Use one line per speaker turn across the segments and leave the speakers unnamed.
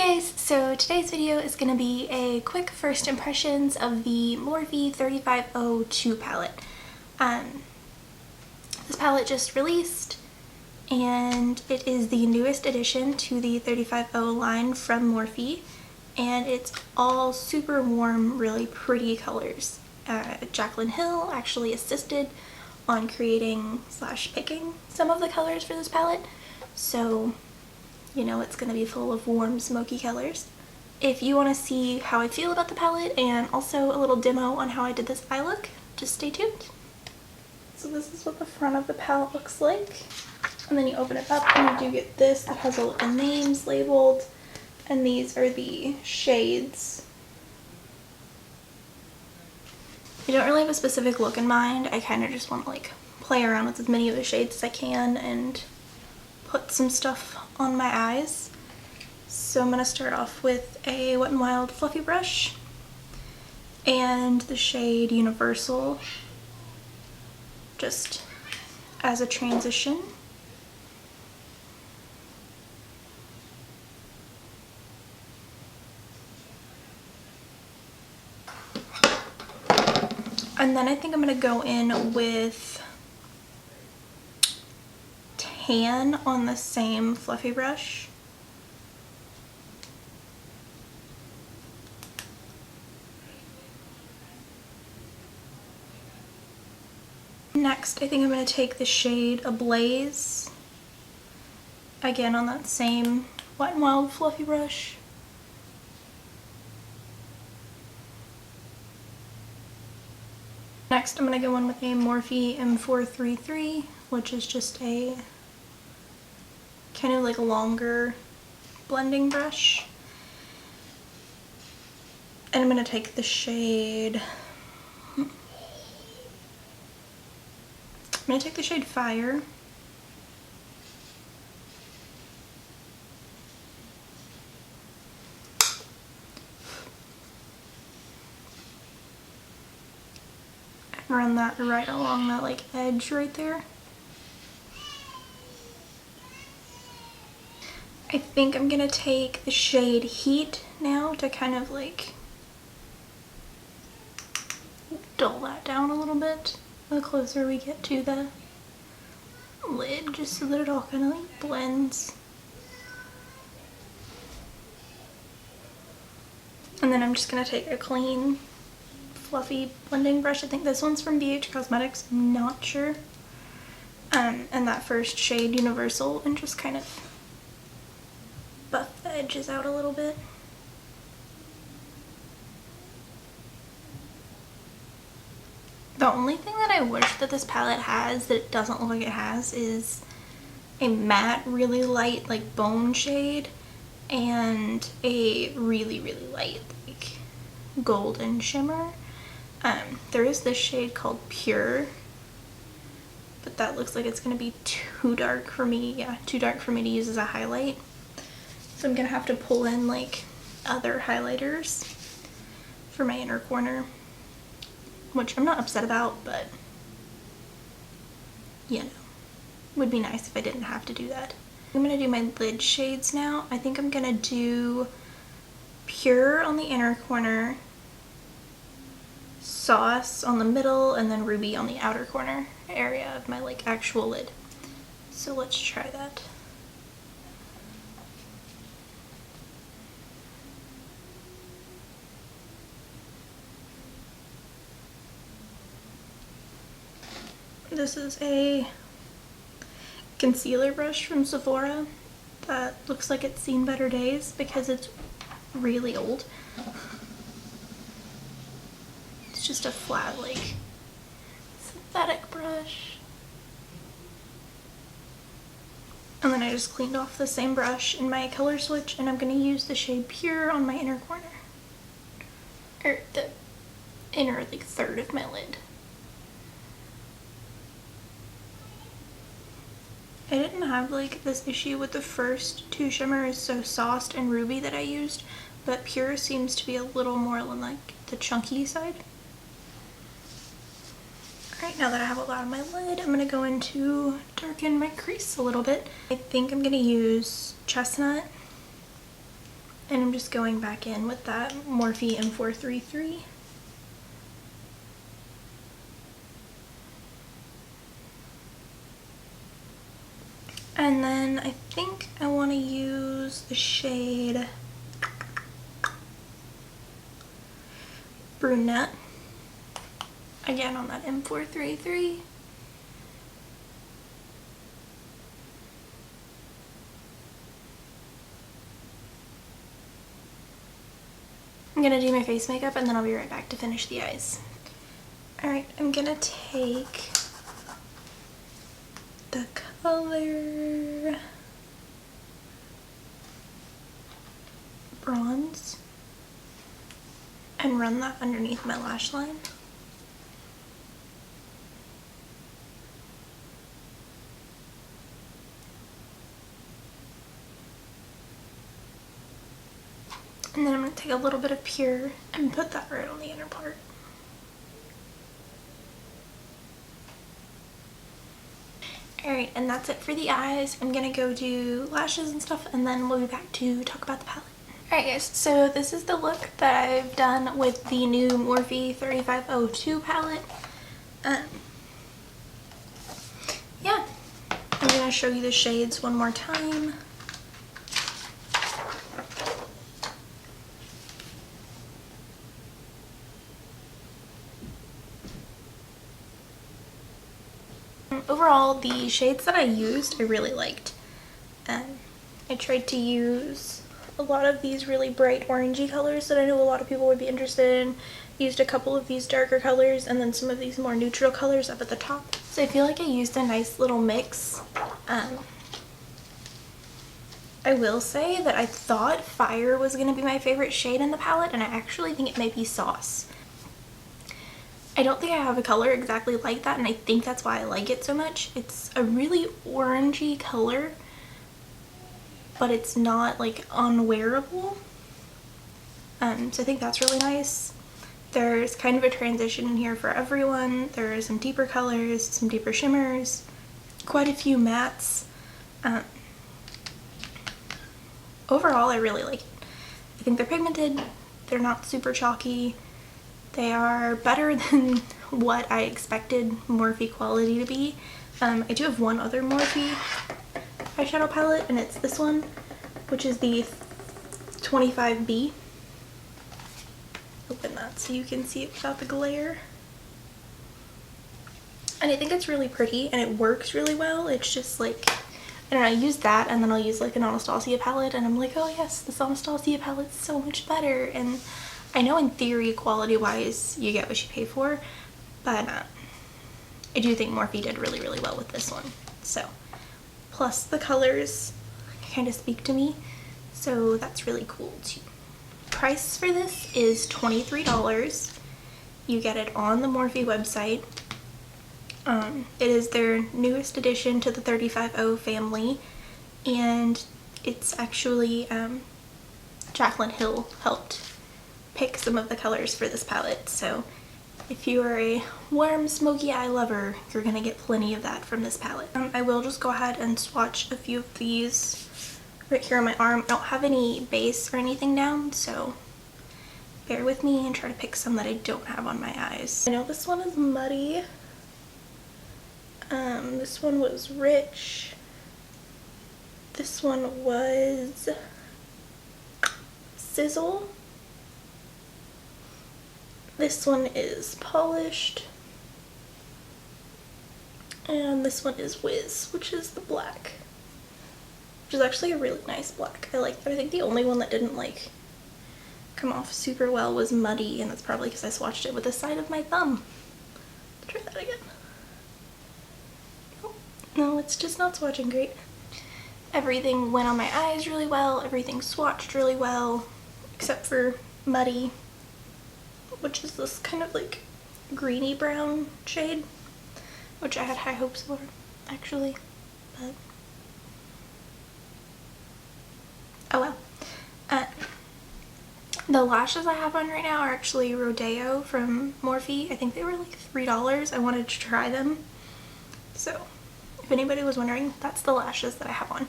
Hi guys! So today's video is going to be a quick first impressions of the Morphe 35O2 palette. This palette just released and it is the newest addition to the 35O line from Morphe, and it's all super warm, really pretty colors. Jaclyn Hill actually assisted on creating / picking some of the colors for this palette, so you know it's going to be full of warm, smoky colors. If you want to see how I feel about the palette and also a little demo on how I did this eye look, just stay tuned. So this is what the front of the palette looks like. And then you open it up and you do get this that has all the names labeled. And these are the shades. I don't really have a specific look in mind. I kind of just want to like play around with as many of the shades as I can and put some stuff on my eyes. So I'm going to start off with a Wet n Wild fluffy brush and the shade Universal, just as a transition. And then I think I'm going to go in with Tan on the same fluffy brush. Next, I think I'm going to take the shade Ablaze, again on that same Wet n Wild fluffy brush. Next, I'm going to go in with a Morphe M433, which is just a kind of like a longer blending brush. And I'm going to take the shade, Fire. And run that right along that like edge right there. I think I'm gonna take the shade Heat now to kind of like dull that down a little bit the closer we get to the lid, just so that it all kind of like blends. And then I'm just gonna take a clean fluffy blending brush. I think this one's from BH Cosmetics, I'm not sure. And that first shade Universal, and just kind of buff the edges out a little bit. The only thing that I wish that this palette has that it doesn't look like it has is a matte, really light like bone shade and a really, really light like golden shimmer. There is this shade called Pure, but that looks like it's going to be too dark for me. Yeah, too dark for me to use as a highlight. So I'm going to have to pull in like other highlighters for my inner corner, which I'm not upset about, but you know, would be nice if I didn't have to do that. I'm going to do my lid shades now. I think I'm going to do Pure on the inner corner, Sauce on the middle, and then Ruby on the outer corner area of my like actual lid. So let's try that. This is a concealer brush from Sephora that looks like it's seen better days because it's really old. It's just a flat, like, synthetic brush. And then I just cleaned off the same brush in my color switch, and I'm going to use the shade Pure on my inner corner. Or the inner, like, third of my lid. I didn't have like this issue with the first two shimmers, so Sauce and Ruby that I used, but Pure seems to be a little more on like the chunky side. Alright, now that I have a lot on my lid, I'm going to go in to darken my crease a little bit. I think I'm going to use Chestnut And I'm just going back in with that Morphe M433. And then I think I want to use the shade Brunette, again on that M433. I'm gonna do my face makeup and then I'll be right back to finish the eyes. Alright, I'm gonna take the color Bronze and run that underneath my lash line. And then I'm going to take a little bit of Pure and put that right on the inner part. Alright, and that's it for the eyes. I'm going to go do lashes and stuff, and then we'll be back to talk about the palette. Alright guys, so this is the look that I've done with the new Morphe 35O2 palette. Yeah, I'm going to show you the shades one more time. Overall, the shades that I used, I really liked. I tried to use a lot of these really bright orangey colors that I know a lot of people would be interested in. Used a couple of these darker colors and then some of these more neutral colors up at the top. So I feel like I used a nice little mix. I will say that I thought Fire was going to be my favorite shade in the palette, and I actually think it may be Sauce. I don't think I have a color exactly like that, and I think that's why I like it so much. It's a really orangey color, but it's not like unwearable. So I think that's really nice. There's kind of a transition in here for everyone. There are some deeper colors, some deeper shimmers, quite a few mattes. Overall, I really like it. I think they're pigmented, they're not super chalky. They are better than what I expected Morphe quality to be. I do have one other Morphe eyeshadow palette, and it's this one, which is the 25B. Open that so you can see it without the glare. And I think it's really pretty and it works really well. It's just like, I don't know, I use that and then I'll use like an Anastasia palette and I'm like, oh yes, this Anastasia palette's so much better. And I know in theory, quality-wise, you get what you pay for, but I do think Morphe did really, really well with this one. So, plus the colors kind of speak to me, so that's really cool too. Price for this is $23. You get it on the Morphe website. It is their newest addition to the 35O family, and it's actually Jaclyn Hill helped pick some of the colors for this palette, so if you are a warm smoky eye lover, you're gonna get plenty of that from this palette. I will just go ahead and swatch a few of these right here on my arm. I don't have any base or anything down, so bear with me and try to pick some that I don't have on my eyes. I know this one is muddy. This one was rich. This one was sizzle. This one is polished. And this one is whiz, which is the black. Which is actually a really nice black. I like that. I think the only one that didn't like come off super well was muddy, and that's probably because I swatched it with the side of my thumb. Try that again. Oh, no, it's just not swatching great. Everything went on my eyes really well. Everything swatched really well, except for muddy, which is this kind of like greeny brown shade, which I had high hopes for actually, but oh well. The lashes I have on right now are actually Rodeo from Morphe. I think they were like $3. I wanted to try them, so if anybody was wondering, that's the lashes that I have on.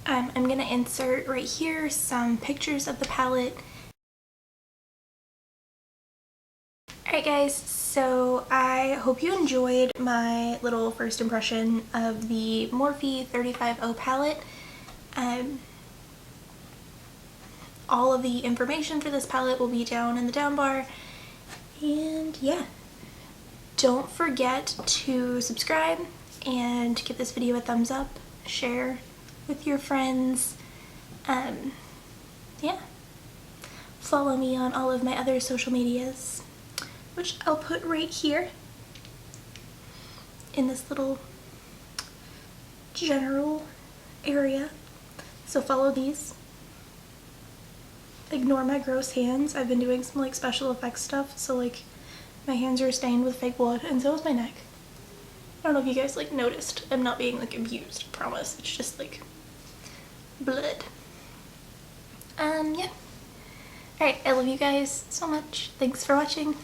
I'm gonna insert right here some pictures of the palette. Alright guys, so I hope you enjoyed my little first impression of the Morphe 35O palette. All of the information for this palette will be down in the down bar. And yeah, don't forget to subscribe and give this video a thumbs up, share with your friends. Yeah, follow me on all of my other social medias, which I'll put right here in this little general area. So follow these. Ignore my gross hands. I've been doing some like special effects stuff, so like my hands are stained with fake blood, and so is my neck. I don't know if you guys like noticed. I'm not being like abused, I promise. It's just like blood. Yeah. Alright, I love you guys so much. Thanks for watching.